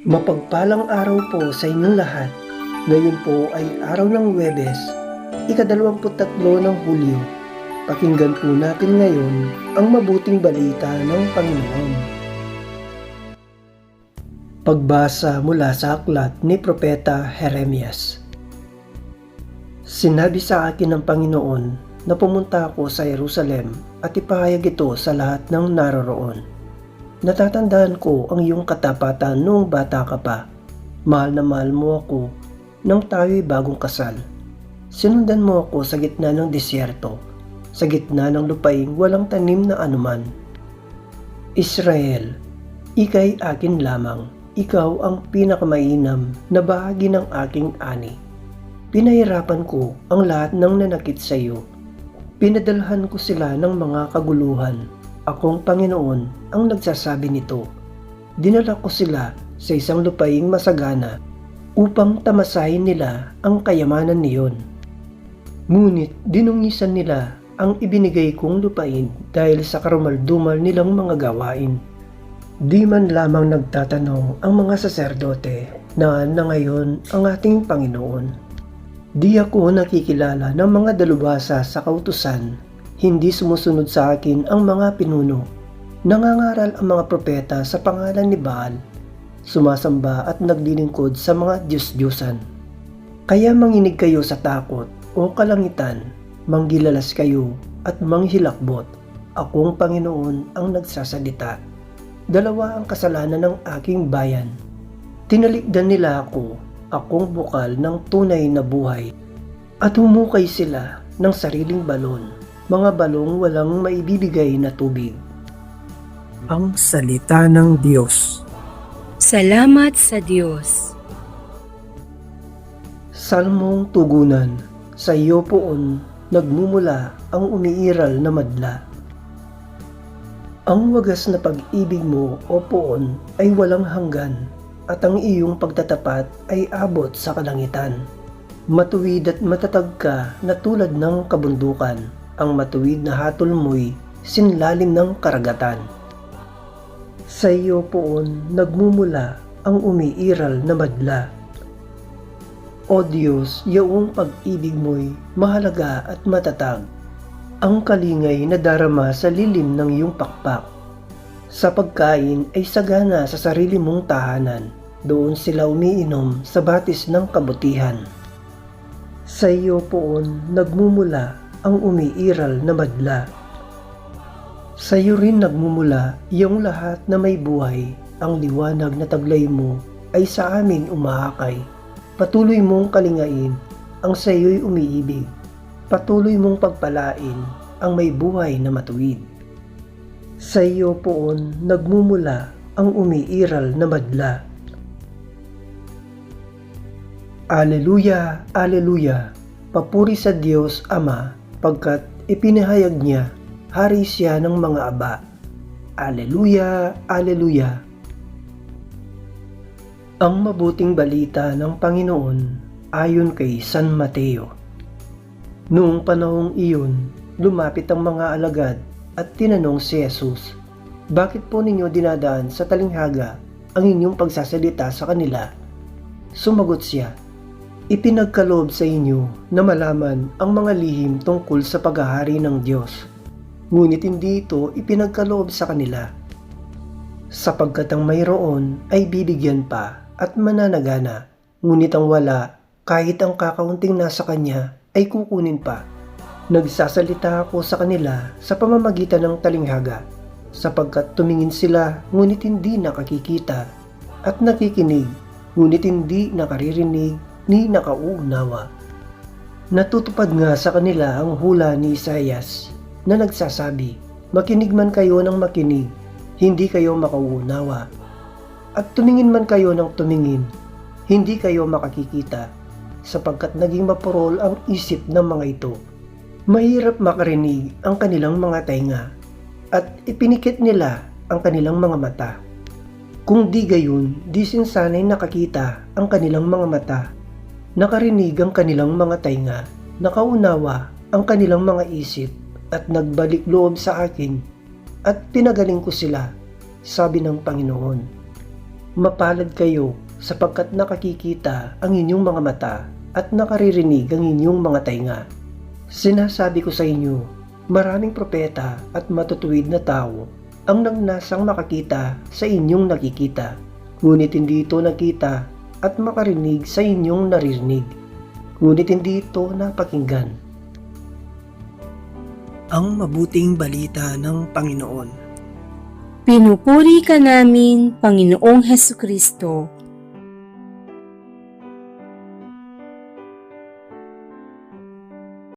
Mapagpalang araw po sa inyong lahat. Ngayon po ay araw ng Huwebes, ika-23 ng Hulyo. Pakinggan po natin ngayon ang mabuting balita ng Panginoon. Pagbasa mula sa aklat ni Propeta Jeremias. Sinabi sa akin ng Panginoon na pumunta ako sa Jerusalem at ipahayag ito sa lahat ng naroroon. Natatandaan ko ang iyong katapatan noong bata ka pa. Mahal na mahal mo ako nang tayo'y bagong kasal. Sinundan mo ako sa gitna ng disyerto, sa gitna ng lupaing walang tanim na anuman. Israel, ika'y akin lamang. Ikaw ang pinakamainam na bahagi ng aking ani. Pinahirapan ko ang lahat ng nanakit sa iyo. Pinadalhan ko sila ng mga kaguluhan. Akong Panginoon ang nagsasabi nito. Dinala ko sila sa isang lupaing masagana upang tamasahin nila ang kayamanan niyon. Ngunit dinungisan nila ang ibinigay kong lupain dahil sa karumaldumal nilang mga gawain. Di man lamang nagtatanong ang mga saserdote na ngayon ang ating Panginoon. Di ako nakikilala ng mga dalubhasa sa kautusan. Hindi sumusunod sa akin ang mga pinuno. Nangangaral ang mga propeta sa pangalan ni Baal. Sumasamba at naglilingkod sa mga Diyos-Diyosan. Kaya manginig kayo sa takot o kalangitan, manggilalas kayo at manghilakbot. Akong Panginoon ang nagsasalita. Dalawa ang kasalanan ng aking bayan. Tinalikdan nila ako, akong bukal ng tunay na buhay. At humukay sila ng sariling balon. Mga balong walang maibibigay na tubig. Ang salita ng Diyos. Salamat sa Diyos. Salmong tugunan. Sa iyo poon nagmumula ang umiiral na madla. Ang wagas na pag-ibig mo, o poon, ay walang hanggan, at ang iyong pagtatapat ay abot sa kalangitan. Matuwid at matatag ka na tulad ng kabundukan. Ang matuwid na hatol mo'y sinlalim ng karagatan. Sa iyo poon nagmumula ang umiiral na madla. O Diyos, iyong pag-ibig mo'y mahalaga at matatag. Ang kalingay na darama sa lilim ng iyong pakpak. Sa pagkain ay sagana sa sarili mong tahanan. Doon sila umiinom sa batis ng kabutihan. Sa iyo poon nagmumula ang umiiral na madla. Sa iyo rin nagmumula iyong lahat na may buhay. Ang liwanag na taglay mo ay sa amin umahakay. Patuloy mong kalingain ang sa iyo'y umiibig. Patuloy mong pagpalain ang may buhay na matuwid. Sa iyo poon nagmumula ang umiiral na madla. Aleluya, aleluya. Papuri sa Diyos Ama, pagkat ipinahayag niya, hari siya ng mga aba. Aleluya, aleluya. Ang mabuting balita ng Panginoon ayon kay San Mateo. Noong panahong iyon, lumapit ang mga alagad at tinanong si Jesus, bakit po ninyo dinadaan sa talinghaga ang inyong pagsasalita sa kanila? Sumagot siya, ipinagkaloob sa inyo na malaman ang mga lihim tungkol sa paghahari ng Diyos. Ngunit hindi ito ipinagkaloob sa kanila. Sapagkat ang mayroon ay bibigyan pa at mananagana, ngunit ang wala, kahit ang kakaunting nasa kanya, ay kukunin pa. Nagsasalita ako sa kanila sa pamamagitan ng talinghaga, sapagkat tumingin sila ngunit hindi nakakikita, at nakikinig ngunit hindi nakaririnig ni nakauunawa. Natutupad nga sa kanila ang hula ni Isaias na nagsasabi, makinig man kayo ng makinig, hindi kayo makauunawa. At tumingin man kayo ng tumingin, hindi kayo makakikita, sapagkat naging mapurol ang isip ng mga ito. Mahirap makarinig ang kanilang mga tainga, at ipinikit nila ang kanilang mga mata. Kung di gayon, di sinsanay nakakita ang kanilang mga mata, nakarinig ang kanilang mga tainga, nakaunawa ang kanilang mga isip, at nagbalik loob sa akin, at pinagaling ko sila, sabi ng Panginoon. Mapalad kayo sapagkat nakakikita ang inyong mga mata at nakaririnig ang inyong mga tainga. Sinasabi ko sa inyo, maraming propeta at matutuwid na tao ang nagnasang makakita sa inyong nakikita, ngunit hindi ito nakita at makarinig sa inyong naririnig, ngunit hindi ito napakinggan. Ang mabuting balita ng Panginoon. Pinupuri ka namin, Panginoong Hesukristo.